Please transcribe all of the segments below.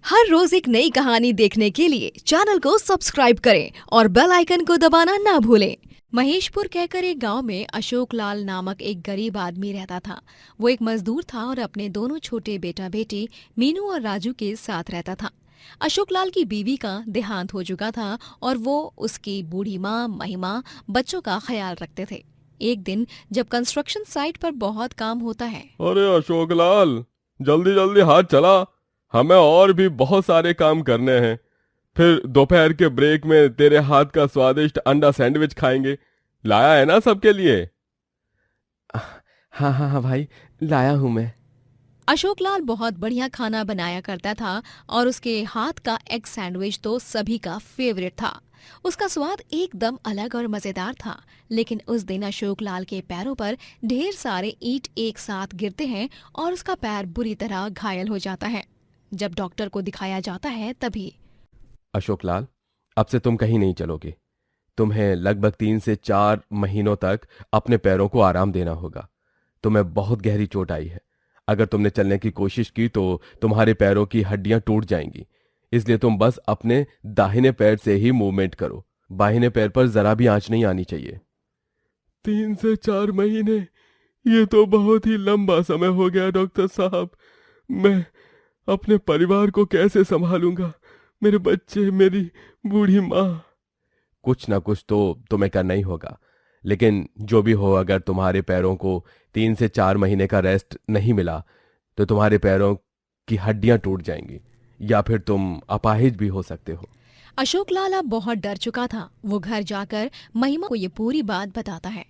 हर रोज एक नई कहानी देखने के लिए चैनल को सब्सक्राइब करें और बेल आइकन को दबाना ना भूलें। महेशपुर कहकर एक गांव में अशोक लाल नामक एक गरीब आदमी रहता था। वो एक मजदूर था और अपने दोनों छोटे बेटा बेटी मीनू और राजू के साथ रहता था। अशोक लाल की बीवी का देहांत हो चुका था और वो उसकी बूढ़ी माँ महिमा बच्चों का ख्याल रखते थे। एक दिन जब कंस्ट्रक्शन साइट पर बहुत काम होता है। अरे अशोक लाल, जल्दी जल्दी हाथ चला, हमें और भी बहुत सारे काम करने हैं। फिर दोपहर के ब्रेक में तेरे हाथ का स्वादिष्ट अंडा सैंडविच खाएंगे। लाया है ना सबके लिए? हाँ हाँ हाँ भाई, लाया हूँ मैं। अशोक लाल बहुत बढ़िया खाना बनाया करता था और उसके हाथ का एग सैंडविच तो सभी का फेवरेट था। उसका स्वाद एकदम अलग और मजेदार था। लेकिन उस दिन अशोक लाल के पैरों पर ढेर सारे ईंट एक साथ गिरते हैं और उसका पैर बुरी तरह घायल हो जाता है। जब डॉक्टर को दिखाया जाता है तभी अशोक लाल, अब से तुम कहीं नहीं चलोगे। तुम्हें लगभग 3 से 4 महीनों तक अपने पैरों को आराम देना होगा। तुम्हें बहुत गहरी चोट आई है। अगर तुमने चलने की कोशिश की तो तुम्हारे पैरों की हड्डियां टूट जाएंगी। इसलिए तुम बस अपने दाहिने पैर से ही मूवमेंट करो। बाहिने पैर पर जरा भी आंच नहीं आनी चाहिए। 3 से 4 महीने, ये तो बहुत ही लंबा समय हो गया डॉक्टर साहब। मैं अपने परिवार को कैसे संभालूंगा? मेरे बच्चे, मेरी बूढ़ी माँ। कुछ ना कुछ तो तुम्हें करना ही होगा। लेकिन जो भी हो, अगर तुम्हारे पैरों को 3 से 4 महीने का रेस्ट नहीं मिला तो तुम्हारे पैरों की हड्डियां टूट जाएंगी या फिर तुम अपाहिज भी हो सकते हो। अशोक लाल अब बहुत डर चुका था। वो घर जाकर महिमा को ये पूरी बात बताता है।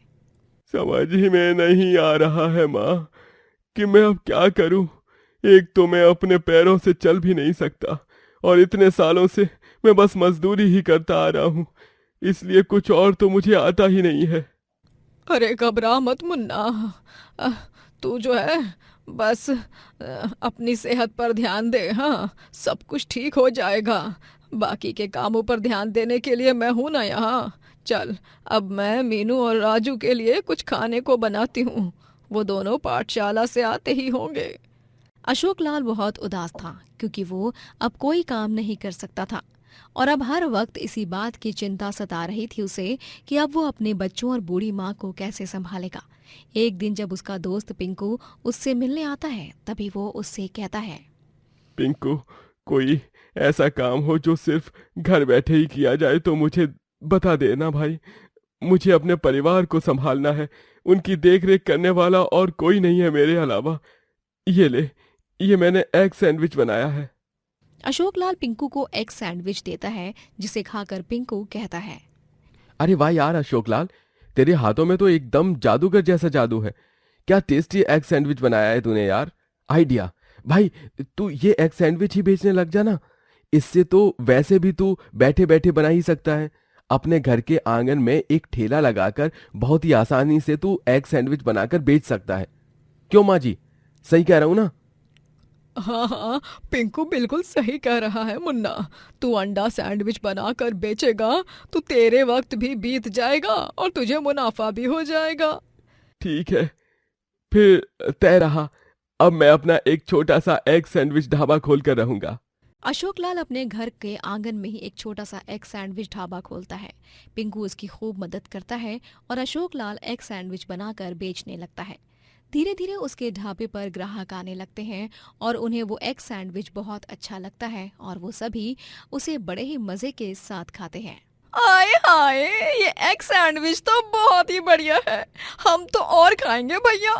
समझ ही में नहीं आ रहा है माँ कि मैं अब क्या करूं। एक तो मैं अपने पैरों से चल भी नहीं सकता और इतने सालों से मैं बस मजदूरी ही करता आ रहा हूं, इसलिए कुछ और तो मुझे आता ही नहीं है। अरे घबरा मत मुन्ना। अ, तू जो है बस अपनी सेहत पर ध्यान दे। हाँ, सब कुछ ठीक हो जाएगा। बाकी के कामों पर ध्यान देने के लिए मैं हूं ना यहाँ। चल, अब मैं मीनू और राजू के लिए कुछ खाने को बनाती हूँ। वो दोनों पाठशाला से आते ही होंगे। अशोक लाल बहुत उदास था क्योंकि वो अब कोई काम नहीं कर सकता था और अब हर वक्त इसी बात की चिंता सता रही थी उसे कि अब वो अपने बच्चों और बूढ़ी माँ को कैसे संभालेगा। एक दिन जब उसका दोस्त पिंकू उससे मिलने आता है तभी वो उससे कहता है। पिंकू, कोई ऐसा काम हो जो सिर्फ घर बैठे ही किया जाए तो मुझे बता देना भाई। मुझे अपने परिवार को संभालना है, उनकी देखरेख करने वाला और कोई नहीं है मेरे अलावा। ये ले, ये मैंने एग सैंडविच बनाया है। अशोक लाल पिंकू को एक सैंडविच देता है जिसे खाकर पिंकू कहता है। अरे वाह यार अशोक लाल, तेरे हाथों में तो एकदम जादूगर जैसा जादू है। क्या टेस्टी एग सैंडविच बनाया है तूने यार। आइडिया भाई, तू ये एग सैंडविच ही बेचने लग जाना। इससे तो वैसे भी तू बैठे बैठे बना ही सकता है। अपने घर के आंगन में एक ठेला लगाकर बहुत ही आसानी से तू एग सैंडविच बनाकर बेच सकता है। क्यों माँ जी, सही कह रहा हूं ना? हाँ हाँ, पिंकू बिल्कुल सही कह रहा है मुन्ना। तू अंडा सैंडविच बनाकर बेचेगा तो तेरे वक्त भी बीत जाएगा और तुझे मुनाफा भी हो जाएगा। ठीक है, फिर तय रहा। अब मैं अपना एक छोटा सा एग सैंडविच ढाबा खोल कर रहूंगा। अशोक लाल अपने घर के आंगन में ही एक छोटा सा एग सैंडविच ढाबा खोलता है। पिंकू उसकी खूब मदद करता है और अशोक लाल एग सैंडविच बनाकर बेचने लगता है। धीरे धीरे उसके ढाबे पर ग्राहक आने लगते हैं और उन्हें वो एग सैंडविच बहुत अच्छा लगता है और वो सभी उसे बड़े ही मजे के साथ खाते हैं। आए हाय, ये एग सैंडविच तो बहुत ही बढ़िया है। हम तो और खाएंगे भैया।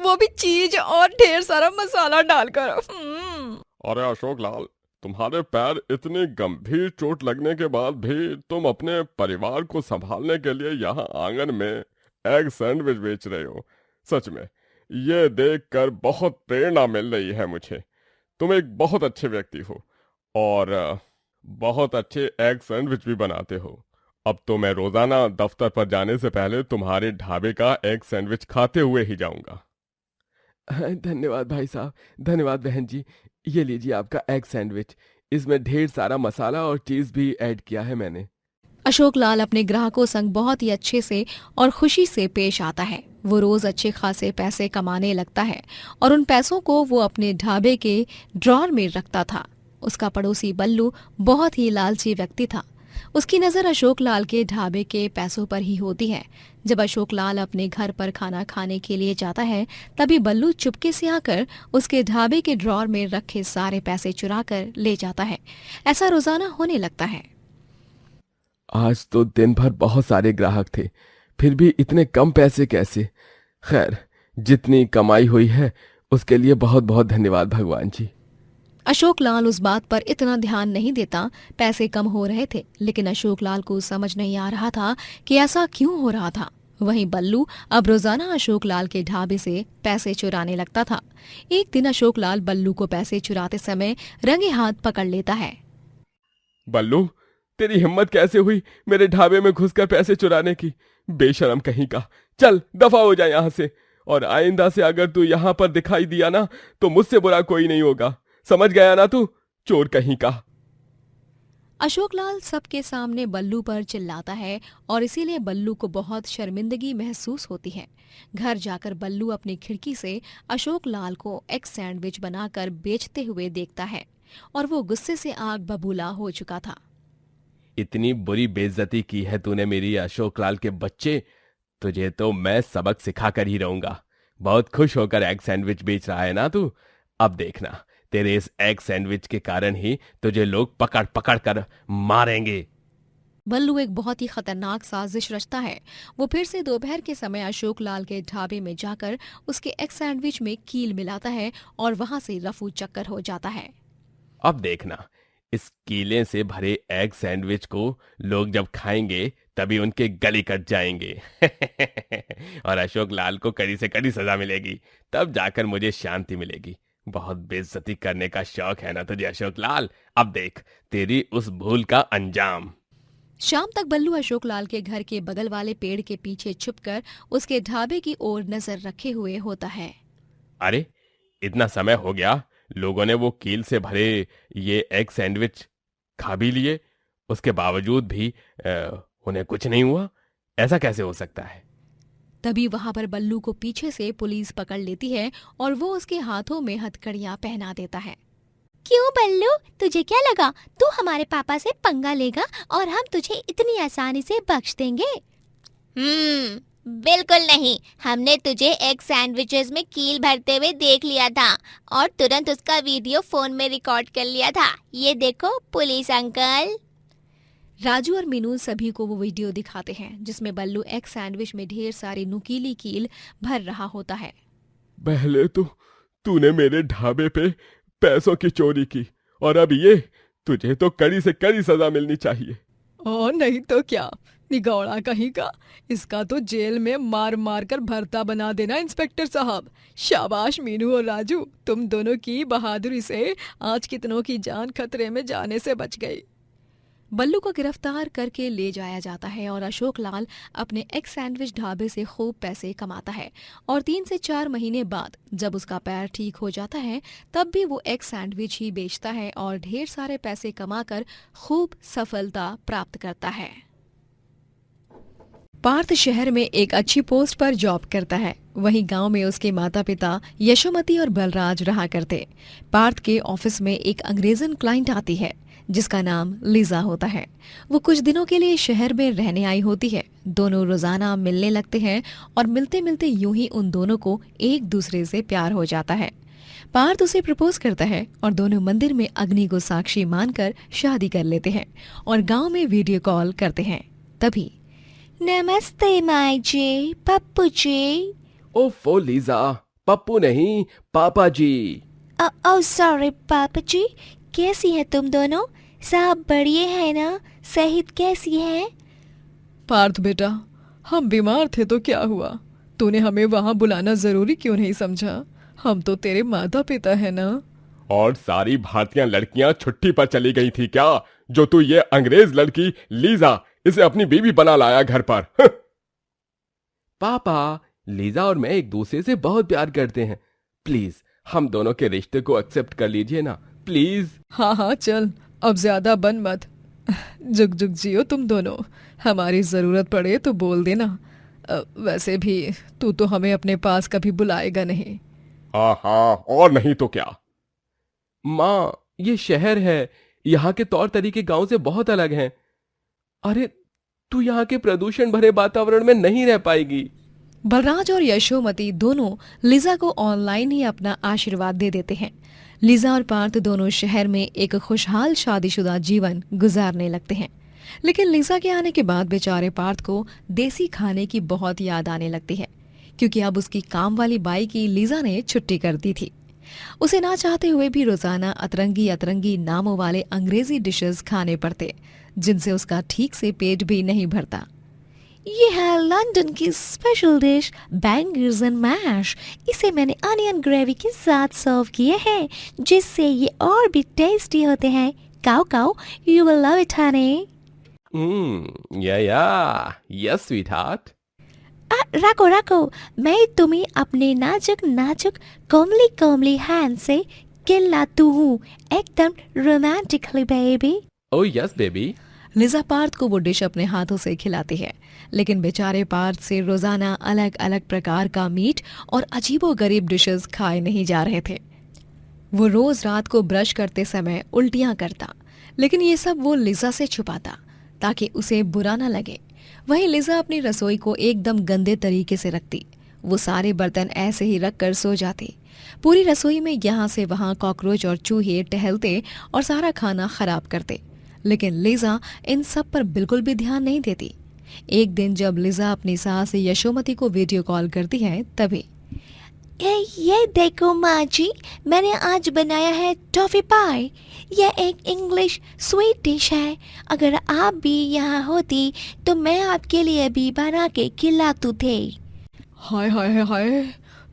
वो भी चीज और ढेर सारा मसाला डालकर। अरे अशोक लाल, तुम्हारे पैर इतनी गंभीर चोट लगने के बाद भी तुम अपने परिवार को संभालने के लिए यहाँ आंगन में एग सैंडविच बेच रहे हो। सच में ये देखकर बहुत प्रेरणा मिल रही है मुझे। तुम एक बहुत अच्छे व्यक्ति हो और बहुत अच्छे एग सैंडविच भी बनाते हो। अब तो मैं रोजाना दफ्तर पर जाने से पहले तुम्हारे ढाबे का एग सैंडविच खाते हुए ही जाऊंगा। धन्यवाद भाई साहब, धन्यवाद बहन जी। ये लीजिए आपका एग सैंडविच। इसमें ढेर सारा मसाला और चीज भी ऐड किया है मैंने। अशोक लाल अपने ग्राहकों संग बहुत ही अच्छे से और खुशी से पेश आता है। वो रोज अच्छे खासे पैसे कमाने लगता है और उन पैसों को वो अपने ढाबे के ड्रॉर में रखता था। उसका पड़ोसी बल्लू बहुत ही लालची व्यक्ति था। उसकी नज़र अशोक लाल के ढाबे के पैसों पर ही होती है। जब अशोक लाल अपने घर पर खाना खाने के लिए जाता है, तभी बल्लू चुपके से आकर उसके ढाबे के ड्रॉर में रखे सारे पैसे चुरा कर ले जाता है। ऐसा रोजाना होने लगता है। आज तो दिन भर बहुत सारे ग्राहक थे, फिर भी इतने कम पैसे कैसे? खैर, जितनी कमाई हुई है उसके लिए बहुत बहुत धन्यवाद भगवान जी। अशोक लाल उस बात पर इतना ध्यान नहीं देता। पैसे कम हो रहे थे, लेकिन अशोक लाल को समझ नहीं आ रहा था कि ऐसा क्यों हो रहा था। वहीं बल्लू अब रोजाना अशोक लाल के ढाबे से पैसे चुराने लगता था। एक दिन अशोक लाल बल्लू को पैसे चुराते समय रंगे हाथ पकड़ लेता है। बल्लू, तेरी हिम्मत कैसे हुई मेरे ढाबे में घुसकर पैसे चुराने की? बेशरम कहीं का, चल दफा हो जा यहाँ से। और आइंदा से अगर तू यहाँ पर दिखाई दिया ना तो मुझसे बुरा कोई नहीं होगा, समझ गया ना तू, चोर कहीं का। अशोक लाल सबके सामने बल्लू पर चिल्लाता है और इसीलिए बल्लू को बहुत शर्मिंदगी महसूस होती है। घर जाकर बल्लू अपनी खिड़की से अशोक लाल को एग सैंडविच बनाकर बेचते हुए देखता है और वो गुस्से से आग बबूला हो चुका था। इतनी बुरी बेइज्जती की है तूने मेरी अशोक लाल के बच्चे, तुझे तो मैं सबक सिखा कर ही रहूंगा। बहुत खुश होकर एग सैंडविच बेच रहा है ना तू? अब देखना, तेरे इस एग सैंडविच के कारण ही तुझे लोग पकड़ पकड़ कर मारेंगे। बल्लू एक बहुत ही खतरनाक साजिश रचता है। वो फिर से दोपहर के समय अशोक लाल के ढाबे में जाकर उसके एग सैंडविच में कील मिलाता है और वहां से रफू चक्कर हो जाता है। अब देखना, इस कीले से भरे एग सैंडविच को लोग जब खाएंगे तभी उनके गले कट जाएंगे और अशोक लाल को कड़ी से कड़ी सजा मिलेगी, तब जाकर मुझे शांति मिलेगी। बहुत बेइज्जती करने का शौक है ना तुझे अशोक लाल? अब देख तेरी उस भूल का अंजाम। शाम तक बल्लू अशोक लाल के घर के बगल वाले पेड़ के पीछे छुपकर उसके ढाबे की ओर नजर रखे हुए होता है। अरे, इतना समय हो गया, लोगों ने वो कील से भरे ये एग सैंडविच खा भी लिए, उसके बावजूद भी उन्हें कुछ नहीं हुआ। ऐसा कैसे हो सकता है? तभी वहां पर बल्लू को पीछे से पुलिस पकड़ लेती है और वो उसके हाथों में हथकड़ियां पहना देता है। क्यों बल्लू, तुझे क्या लगा तू हमारे पापा से पंगा लेगा और हम तुझे इतनी आसानी से बख्श देंगे? बिल्कुल नहीं। हमने तुझे एग सैंडविचेस में कील भरते हुए देख लिया था और तुरंत उसका वीडियो फोन में रिकॉर्ड कर लिया था। ये देखो पुलिस अंकल। राजू और मीनू सभी को वो वीडियो दिखाते हैं जिसमें बल्लू एग सैंडविच में ढेर सारी नुकीली कील भर रहा होता है। पहले तो तूने मेरे ढाबे पे पैसों की चोरी की और अब ये, तुझे तो कड़ी से कड़ी सजा मिलनी चाहिए। और नहीं तो क्या, निगौड़ा कहीं का। इसका तो जेल में मार मार कर भरता बना देना इंस्पेक्टर साहब। शाबाश मीनू और राजू, तुम दोनों की बहादुरी से आज कितनों की जान खतरे में जाने से बच गई। बल्लू को गिरफ्तार करके ले जाया जाता है और अशोक लाल अपने एग सैंडविच ढाबे से खूब पैसे कमाता है और 3 से 4 महीने बाद जब उसका पैर ठीक हो जाता है तब भी वो एग सैंडविच ही बेचता है और ढेर सारे पैसे कमाकर खूब सफलता प्राप्त करता है। पार्थ शहर में एक अच्छी पोस्ट पर जॉब करता है। वहीं गांव में उसके माता पिता यशोमती और बलराज रहा करते। पार्थ के ऑफिस में एक अंग्रेजन क्लाइंट आती है जिसका नाम लीजा होता है। वो कुछ दिनों के लिए शहर में रहने आई होती है। दोनों रोजाना मिलने लगते हैं और मिलते मिलते यूं ही उन दोनों को एक दूसरे से प्यार हो जाता है। पार्थ उसे प्रपोज करता है और दोनों मंदिर में अग्नि को साक्षी मानकर शादी कर लेते हैं और गांव में वीडियो कॉल करते हैं। तभी नमस्ते माई जी, पप्पू जी। ओफो लीजा, पप्पू नहीं पापा जी। ओ सॉरी पापा जी। कैसी है तुम दोनों? सब बढ़िया है ना? सेहत कैसी है? पार्थ बेटा, हम बीमार थे तो क्या हुआ? तूने हमें वहाँ बुलाना जरूरी क्यों नहीं समझा? हम तो तेरे माता पिता है ना। और सारी भारतीय लड़कियां छुट्टी पर चली गई थी क्या, जो तू ये अंग्रेज लड़की लीजा इसे अपनी बीवी बना लाया घर पर? पापा, लीजा और मैं एक दूसरे से बहुत प्यार करते हैं। प्लीज हम दोनों के रिश्ते को एक्सेप्ट कर लीजिए ना, प्लीज। हाँ हाँ चल, अब ज्यादा बन मत। जुग जुग जियो तुम दोनों। हमारी जरूरत पड़े तो बोल देना। वैसे भी तू तो हमें अपने पास कभी बुलाएगा नहीं। हाँ हाँ, और नहीं तो क्या। माँ, ये शहर है, यहाँ के तौर तरीके गांव से बहुत अलग हैं। अरे तू यहाँ के प्रदूषण भरे वातावरण में नहीं रह पाएगी। बलराज और यशोमती दोनों लिजा को ऑनलाइन ही अपना आशीर्वाद दे देते हैं। लिजा और पार्थ दोनों शहर में एक खुशहाल शादीशुदा जीवन गुजारने लगते हैं। लेकिन लिजा के आने के बाद बेचारे पार्थ को देसी खाने की बहुत याद आने लगती है, क्योंकि अब उसकी काम वाली बाई की लिजा ने छुट्टी कर दी थी। उसे ना चाहते हुए भी रोजाना अतरंगी अतरंगी नामों वाले अंग्रेजी डिशेस खाने पड़ते, जिनसे उसका ठीक से पेट भी नहीं भरता। ये है लंदन की special dish bangers and mash. इसे मैंने अनियन ग्रेवी के साथ सर्व किए हैं, जिससे ये और भी टेस्टी होते हैं। काओ काओ, you will love it honey. Yes sweetheart. रखो रखो, मैं तुम्हें अपने नाजुक नाजुक कोमली कोमली हैंड से खिलाती हूँ, एकदम romantically baby. Oh yes baby. Liza Parth को वो डिश अपने हाथों से खिलाती है, लेकिन बेचारे पार्थ से रोजाना अलग अलग प्रकार का मीट और अजीबोगरीब डिशेस खाए नहीं जा रहे थे। वो रोज रात को ब्रश करते समय उल्टियां करता, लेकिन ये सब वो लिजा से छुपाता ताकि उसे बुरा न लगे। वहीं लिजा अपनी रसोई को एकदम गंदे तरीके से रखती। वो सारे बर्तन ऐसे ही रख कर सो जाती। पूरी रसोई में यहाँ से वहाँ कॉकरोच और चूहे टहलते और सारा खाना खराब करते, लेकिन लिजा इन सब पर बिल्कुल भी ध्यान नहीं देती। एक दिन जब लिजा अपनी सास यशोमती को वीडियो कॉल करती है, तभी ये देखो माँ जी, मैंने आज बनाया है टॉफी पाई। यह एक इंग्लिश स्वीट डिश है। अगर आप भी यहाँ होती तो मैं आपके लिए भी बना के खिलाती थे। हाय हाय हाय हाय,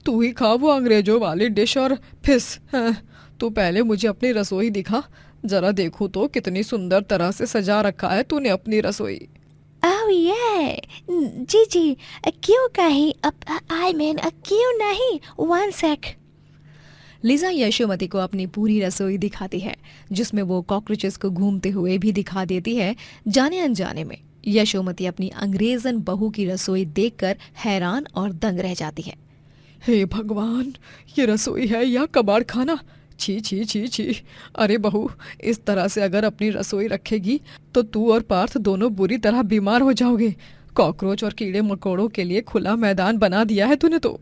तू ही खा वो अंग्रेजों वाली डिश और फिस। हाँ, तू पहले मुझे अपनी रसोई दिखा, जरा देखूं तो कितनी सुंदर तरह से सजा रखा है तूने अपनी रसोई। ओह ये जी जी, क्यों कहीं आई मीन क्यों नहीं, वन सेक। लिजा यशोमती को अपनी पूरी रसोई दिखाती है, जिसमें वो कॉकरोचेस को घूमते हुए भी दिखा देती है। जाने अनजाने में यशोमती अपनी अंग्रेजन बहू की रसोई देखकर हैरान और दंग रह जाती है। हे भगवान, ये रसोई है या कबाड़ खाना? छी छी छी छी। अरे बहू, इस तरह से अगर अपनी रसोई रखेगी तो तू और पार्थ दोनों बुरी तरह बीमार हो जाओगे। कॉकरोच और कीड़े मकोड़ों के लिए खुला मैदान बना दिया है तूने तो।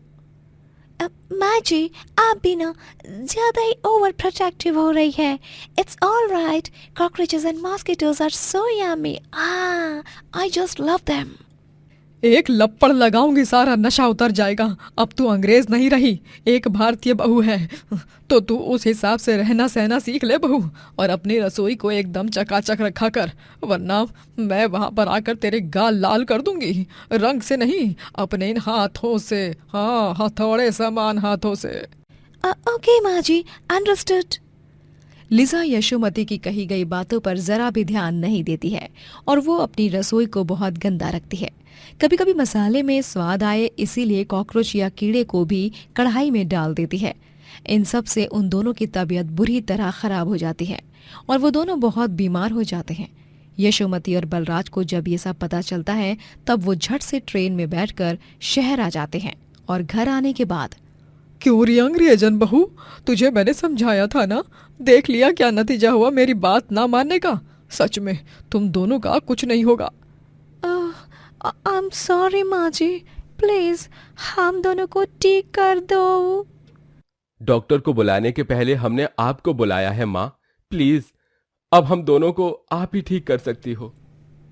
माँ जी, आप भी ना ज्यादा ही ओवर प्रोटेक्टिव हो रही है। It's all right, cockroaches and mosquitoes are so yummy. I just love them. एक लपड़ लगाऊंगी, सारा नशा उतर जाएगा। अब तू अंग्रेज नहीं रही, एक भारतीय बहू है, तो तू उस हिसाब से रहना सहना सीख ले बहू, और अपनी रसोई को एकदम चकाचक रखा कर, वरना मैं वहां पर आकर तेरे गाल लाल कर दूंगी। रंग से नहीं, अपने इन हाथों से। हाँ, हथौड़े समान हाथों से। ओके माँ जी, अंडरस्टूड। लिजा यशोमती की कही गई बातों पर जरा भी ध्यान नहीं देती है और वो अपनी रसोई को बहुत गंदा रखती है। कभी कभी मसाले में स्वाद आए इसीलिए कॉकरोच या कीड़े को भी कढ़ाई में डाल देती है। इन सब से उन दोनों की तबीयत बुरी तरह खराब हो जाती है और वो दोनों बहुत बीमार हो जाते हैं। यशोमती और बलराज को जब ये सब पता चलता है, तब वो झट से ट्रेन में बैठकर शहर आ जाते हैं और घर आने के बाद, क्यों री अंग्रेजन बहू, तुझे मैंने समझाया था ना, देख लिया क्या नतीजा हुआ मेरी बात ना मानने का। सच में तुम दोनों का कुछ नहीं होगा। आई एम सॉरी माँ जी, प्लीज हम दोनों को ठीक कर दो। डॉक्टर को बुलाने के पहले हमने आपको बुलाया है माँ, प्लीज अब हम दोनों को आप ही ठीक कर सकती हो।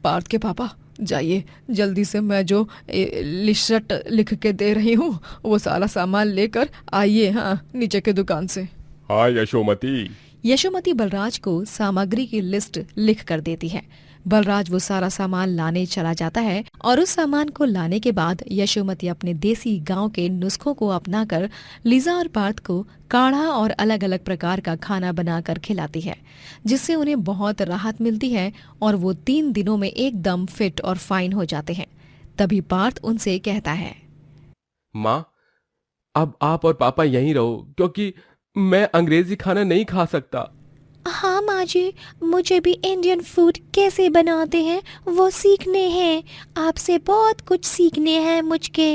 पार्थ के पापा, जाइए जल्दी से, मैं जो लिस्ट लिख के दे रही हूँ वो सारा सामान लेकर आइए। हाँ, नीचे के दुकान से। हाँ यशोमती। यशोमती बलराज को सामग्री की लिस्ट लिख कर देती है। बलराज वो सारा सामान लाने चला जाता है और उस सामान को लाने के बाद यशोमती अपने देसी गांव के नुस्खों को अपनाकर लिजा और पार्थ को काढ़ा और अलग अलग प्रकार का खाना बनाकर खिलाती है, जिससे उन्हें बहुत राहत मिलती है और वो 3 दिनों में एकदम फिट और फाइन हो जाते हैं। तभी पार्थ उनसे कहता है, माँ अब आप और पापा यहीं रहो, क्योंकि मैं अंग्रेजी खाना नहीं खा सकता। हाँ माँ जी, मुझे भी इंडियन फूड कैसे बनाते हैं वो सीखने हैं। आपसे बहुत कुछ सीखने हैं मुझके।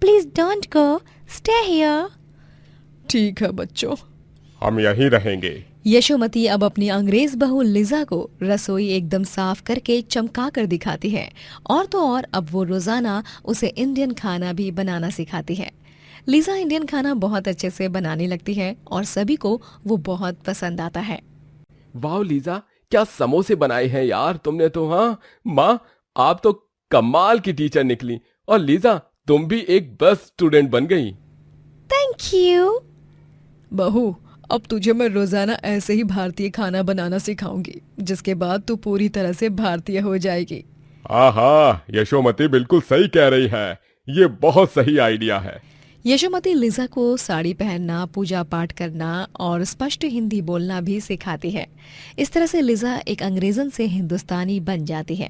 Please don't go, stay here. ठीक है बच्चों, हम यहीं रहेंगे। यशोमती अब अपनी अंग्रेज बहू लिजा को रसोई एकदम साफ करके चमका कर दिखाती है और तो और अब वो रोजाना उसे इंडियन खाना भी बनाना सिखाती है। लिजा इंडियन खाना बहुत अच्छे से बनाने लगती है और सभी को वो बहुत पसंद आता है। वाह लीजा, क्या समोसे बनाए हैं यार तुमने तो। हाँ माँ, आप तो कमाल की टीचर निकली और लीजा तुम भी एक बेस्ट स्टूडेंट बन गई। Thank you. बहू, अब तुझे मैं रोजाना ऐसे ही भारतीय खाना बनाना सिखाऊंगी, जिसके बाद तू पूरी तरह से भारतीय हो जाएगी। हाँ, यशोमती बिल्कुल सही कह रही है, ये बहुत सही आइडिया है। यशोमती लिजा को साड़ी पहनना, पूजा पाठ करना और स्पष्ट हिंदी बोलना भी सिखाती है। इस तरह से लिजा एक अंग्रेजन से हिंदुस्तानी बन जाती है।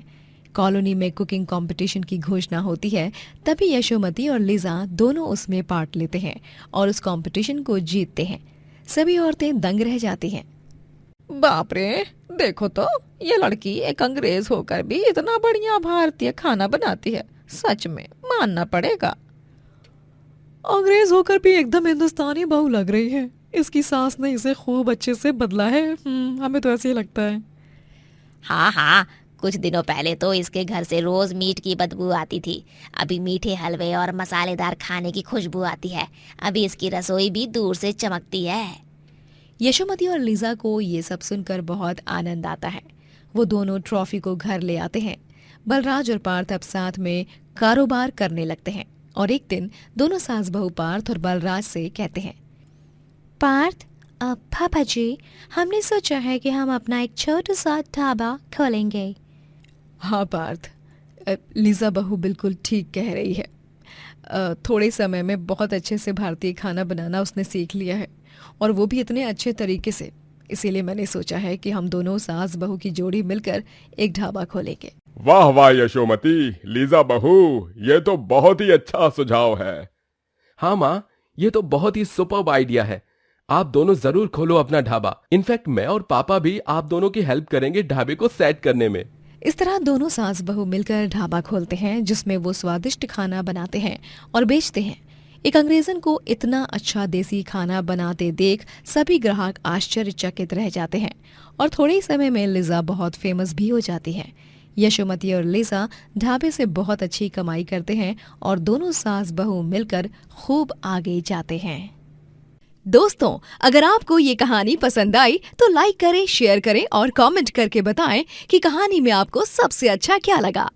कॉलोनी में कुकिंग कंपटीशन की घोषणा होती है, तभी यशोमती और लिजा दोनों उसमें पार्ट लेते हैं और उस कंपटीशन को जीतते हैं। सभी औरतें दंग रह जाती हैं। बाप रे, देखो तो ये लड़की एक अंग्रेज होकर भी इतना बढ़िया भारतीय खाना बनाती है, सच में मानना पड़ेगा। अंग्रेज होकर भी एकदम हिंदुस्तानी बहू लग रही है। इसकी सास ने इसे खूब अच्छे से बदला है। हमें तो ऐसे ही लगता है। हाँ हाँ, कुछ दिनों पहले तो इसके घर से रोज मीट की बदबू आती थी। अभी मीठे हलवे और मसालेदार खाने की खुशबू आती है। अभी इसकी रसोई भी दूर से चमकती है। यशोमती और लिजा को ये सब सुनकर बहुत आनंद आता है। वो दोनों ट्रॉफी को घर ले आते हैं। बलराज और पार्थ अब साथ में कारोबार करने लगते हैं और एक दिन दोनों सास बहू पार्थ और बलराज से कहते हैं, पार्थ, पापा जी, हमने सोचा है कि हम अपना एक छोटा सा ढाबा खोलेंगे। हाँ पार्थ, लीजा बहू बिल्कुल ठीक कह रही है। थोड़े समय में बहुत अच्छे से भारतीय खाना बनाना उसने सीख लिया है, और वो भी इतने अच्छे तरीके से। इसीलिए मैंने सोचा है कि हम दोनों सास बहू की जोड़ी मिलकर एक ढाबा खोलेंगे। वाह वाह यशोमती, लीजा बहू, ये तो बहुत ही अच्छा सुझाव है। हाँ माँ, ये तो बहुत ही सुपर्ब आइडिया है। आप दोनों जरूर खोलो अपना ढाबा। इनफैक्ट मैं और पापा भी आप दोनों की हेल्प करेंगे ढाबे को सेट करने में। इस तरह दोनों सास बहू मिलकर ढाबा खोलते हैं, जिसमें वो स्वादिष्ट खाना बनाते हैं और बेचते हैं। एक अंग्रेजन को इतना अच्छा देसी खाना बनाते देख सभी ग्राहक आश्चर्यचकित रह जाते हैं और थोड़े ही समय में लिजा बहुत फेमस भी हो जाती है। यशोमती और लिजा ढाबे से बहुत अच्छी कमाई करते हैं और दोनों सास बहू मिलकर खूब आगे जाते हैं। दोस्तों, अगर आपको ये कहानी पसंद आई तो लाइक करें, शेयर करें और कमेंट करके बताएं कि कहानी में आपको सबसे अच्छा क्या लगा।